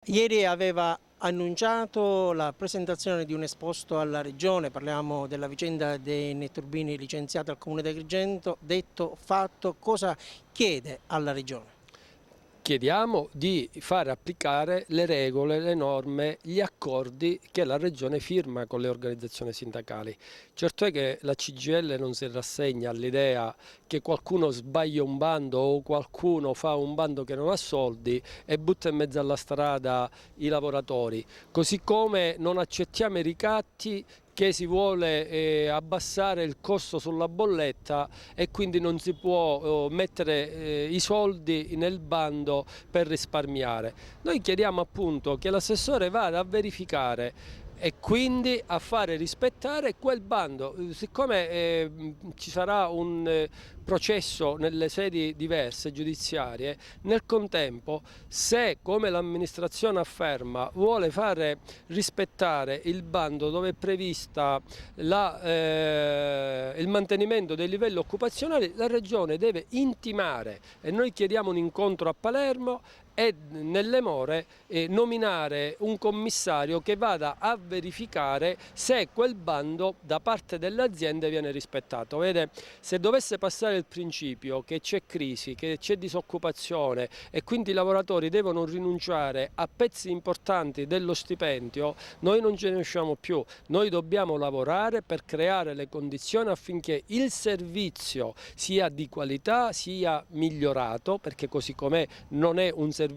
Ieri aveva annunciato la presentazione di un esposto alla Regione, parliamo della vicenda dei netturbini licenziati al Comune di Agrigento. Detto, fatto, cosa chiede alla Regione? Chiediamo di fare applicare le regole, le norme, gli accordi che la Regione firma con le organizzazioni sindacali. Certo è che la CGIL non si rassegna all'idea che qualcuno sbaglia un bando o qualcuno fa un bando che non ha soldi e butta in mezzo alla strada i lavoratori, così come non accettiamo i ricatti che si vuole abbassare il costo sulla bolletta e quindi non si può mettere i soldi nel bando per risparmiare. Noi chiediamo appunto che l'assessore vada a verificare e quindi a fare rispettare quel bando. Siccome ci sarà un processo nelle sedi diverse giudiziarie, nel contempo, se come l'amministrazione afferma vuole fare rispettare il bando dove è prevista il mantenimento dei livelli occupazionali, la Regione deve intimare, e noi chiediamo un incontro a Palermo e nelle more nominare un commissario che vada a verificare se quel bando da parte delle aziende viene rispettato. Vede, se dovesse passare il principio che c'è crisi, che c'è disoccupazione e quindi i lavoratori devono rinunciare a pezzi importanti dello stipendio, noi non ce ne usciamo più. Noi dobbiamo lavorare per creare le condizioni affinché il servizio sia di qualità, sia migliorato, perché così com'è non è un servizio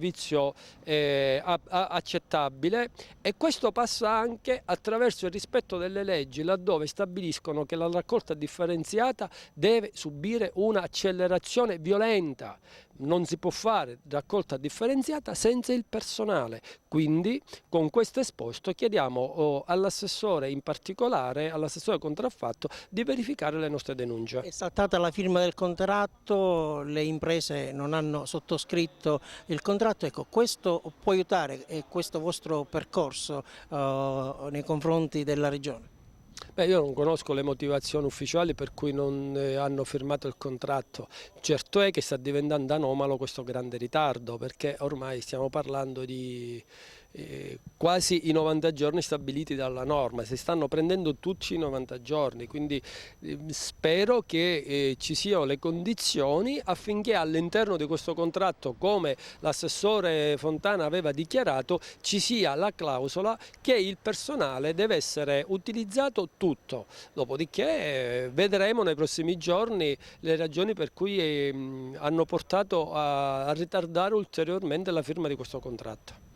accettabile, e questo passa anche attraverso il rispetto delle leggi, laddove stabiliscono che la raccolta differenziata deve subire un'accelerazione violenta. Non si può fare raccolta differenziata senza il personale, quindi con questo esposto chiediamo all'assessore, in particolare all'assessore contraffatto, di verificare le nostre denunce. È saltata la firma del contratto, le imprese non hanno sottoscritto il contratto. Ecco, questo può aiutare questo vostro percorso nei confronti della Regione? Beh, io non conosco le motivazioni ufficiali per cui non hanno firmato il contratto. Certo è che sta diventando anomalo questo grande ritardo, perché ormai stiamo parlando di quasi i 90 giorni stabiliti dalla norma, si stanno prendendo tutti i 90 giorni, quindi spero che ci siano le condizioni affinché all'interno di questo contratto, come l'assessore Fontana aveva dichiarato, ci sia la clausola che il personale deve essere utilizzato tutto. Dopodiché vedremo nei prossimi giorni le ragioni per cui hanno portato a ritardare ulteriormente la firma di questo contratto.